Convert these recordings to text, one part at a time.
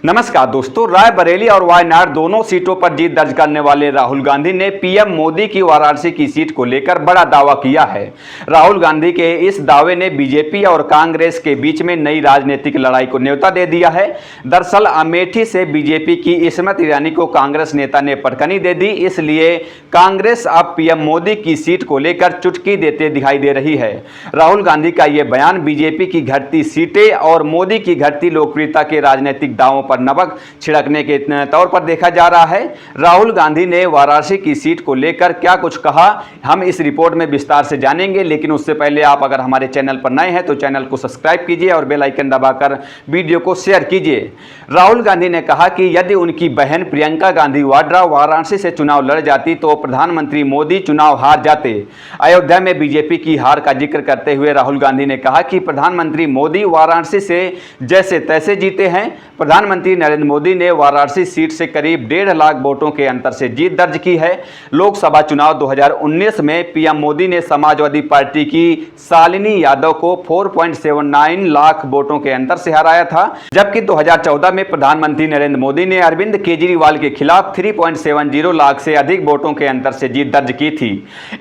नमस्कार दोस्तों, रायबरेली और वायनाड दोनों सीटों पर जीत दर्ज करने वाले राहुल गांधी ने पीएम मोदी की वाराणसी की सीट को लेकर बड़ा दावा किया है। राहुल गांधी के इस दावे ने बीजेपी और कांग्रेस के बीच में नई राजनीतिक लड़ाई को न्योता दे दिया है। दरअसल अमेठी से बीजेपी की स्मृति ईरानी को कांग्रेस नेता ने पटकनी दे दी, इसलिए कांग्रेस अब पीएम मोदी की सीट को लेकर चुटकी देते दिखाई दे रही है। राहुल गांधी का यह बयान बीजेपी की घटती सीटें और मोदी की घटती लोकप्रियता के राजनीतिक दावों पर नमक छिड़कने के तौर पर देखा जा रहा है। राहुल गांधी ने वाराणसी की सीट को लेकर क्या कुछ कहा, हम इस रिपोर्ट में विस्तार से जानेंगे। लेकिन उससे पहले आप अगर हमारे चैनल पर नए हैं तो चैनल को सब्सक्राइब कीजिए और बेल आइकन दबाकर वीडियो को शेयर कीजिए। राहुल गांधी ने कहा कि यदि उनकी बहन प्रियंका गांधी वाड्रा वाराणसी से चुनाव लड़ जाती तो प्रधानमंत्री मोदी चुनाव हार जाते। अयोध्या में बीजेपी की हार का जिक्र करते हुए राहुल गांधी ने कहा कि प्रधानमंत्री मोदी वाराणसी से जैसे तैसे जीते हैं। प्रधानमंत्री नरेंद्र मोदी ने वाराणसी सीट से करीब 1.5 लाख वोटों के अंतर से जीत दर्ज की है। लोकसभा चुनाव 2019 में पीएम मोदी ने समाजवादी पार्टी की शालिनी यादव को 4.79 लाख वोटों के अंतर से हराया था, जबकि 2014 में प्रधानमंत्री नरेंद्र मोदी ने अरविंद केजरीवाल के खिलाफ 3.70 लाख से अधिक वोटों के अंतर से जीत दर्ज की थी।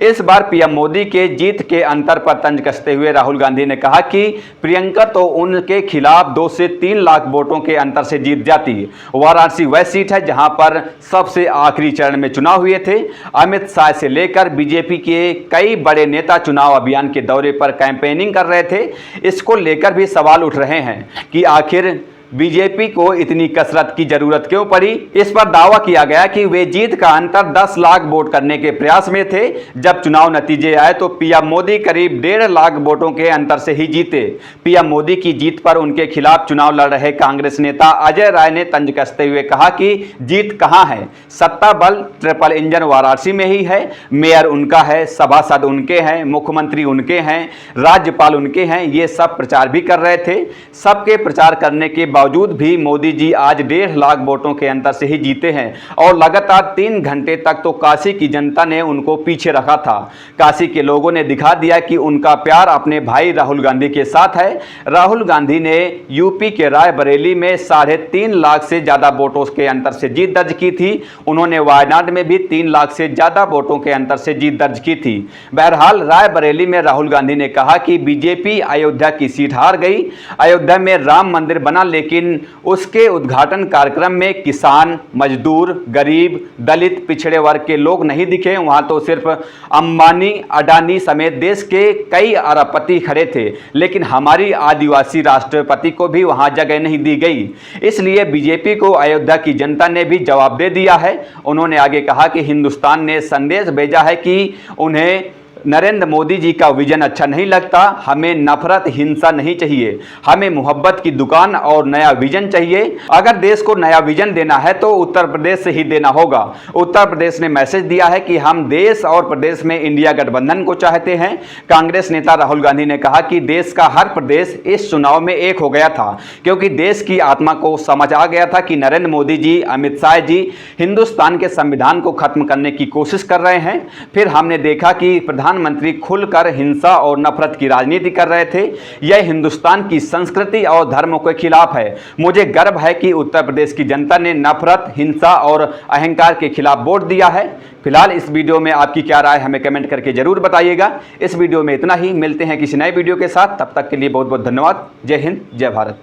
इस बार पीएम मोदी के जीत के अंतर पर तंज कसते हुए राहुल गांधी ने कहा कि प्रियंका तो उनके खिलाफ 2 से 3 लाख वोटों के अंतर से जीत जाती। वाराणसी वह सीट है जहां पर सबसे आखिरी चरण में चुनाव हुए थे। अमित शाह से लेकर बीजेपी के कई बड़े नेता चुनाव अभियान के दौरे पर कैंपेनिंग कर रहे थे। इसको लेकर भी सवाल उठ रहे हैं कि आखिर बीजेपी को इतनी कसरत की जरूरत क्यों पड़ी। इस पर दावा किया गया कि वे जीत का अंतर 10 लाख वोट करने के प्रयास में थे। जब चुनाव नतीजे आए तो पीएम मोदी करीब 1.5 लाख वोटों के अंतर से ही जीते। पीएम मोदी की जीत पर उनके खिलाफ चुनाव लड़ रहे कांग्रेस नेता अजय राय ने तंज कसते हुए कहा कि जीत कहां है, सत्ता बल ट्रिपल इंजन वाराणसी में ही है। मेयर उनका है, सभासद उनके हैं, मुख्यमंत्री उनके हैं, राज्यपाल उनके हैं। ये सब प्रचार भी कर रहे थे। सबके प्रचार करने के बावजूद भी मोदी जी आज 1.5 लाख वोटों के अंतर से ही जीते हैं और लगातार 3 घंटे तक तो काशी की जनता ने उनको पीछे रखा था। काशी के लोगों ने दिखा दिया कि उनका प्यार अपने भाई राहुल गांधी के साथ है। राहुल गांधी ने यूपी के रायबरेली में 3.5 लाख से ज्यादा वोटों के अंतर से जीत दर्ज की थी। उन्होंने वायनाड में भी 3 लाख से ज्यादा वोटों के अंतर से जीत दर्ज की थी। बहरहाल रायबरेली में राहुल गांधी ने कहा कि बीजेपी अयोध्या की सीट हार गई। अयोध्या में राम मंदिर बना, लेकिन उसके उद्घाटन कार्यक्रम में किसान, मजदूर, गरीब, दलित, पिछड़े वर्ग के लोग नहीं दिखे। वहां तो सिर्फ अंबानी, अडानी समेत देश के कई अरबपति खड़े थे, लेकिन हमारी आदिवासी राष्ट्रपति को भी वहां जगह नहीं दी गई। इसलिए बीजेपी को अयोध्या की जनता ने भी जवाब दे दिया है। उन्होंने आगे कहा कि हिंदुस्तान ने संदेश भेजा है कि उन्हें नरेंद्र मोदी जी का विजन अच्छा नहीं लगता। हमें नफरत, हिंसा नहीं चाहिए, हमें मोहब्बत की दुकान और नया विजन चाहिए। अगर देश को नया विजन देना है तो उत्तर प्रदेश से ही देना होगा। उत्तर प्रदेश ने मैसेज दिया है कि हम देश और प्रदेश में इंडिया गठबंधन को चाहते हैं। कांग्रेस नेता राहुल गांधी ने कहा कि देश का हर प्रदेश इस चुनाव में एक हो गया था, क्योंकि देश की आत्मा को समझ आ गया था कि नरेंद्र मोदी जी, अमित शाह जी हिंदुस्तान के संविधान को खत्म करने की कोशिश कर रहे हैं। फिर हमने देखा कि प्रधानमंत्री खुलकर हिंसा और नफरत की राजनीति कर रहे थे। यह हिंदुस्तान की संस्कृति और धर्मों के खिलाफ है। मुझे गर्व है कि उत्तर प्रदेश की जनता ने नफरत, हिंसा और अहंकार के खिलाफ वोट दिया है। फिलहाल इस वीडियो में आपकी क्या राय हमें कमेंट करके जरूर बताइएगा। इस वीडियो में इतना ही, मिलते हैं किसी नए वीडियो के साथ। तब तक के लिए बहुत बहुत धन्यवाद। जय हिंद, जय भारत।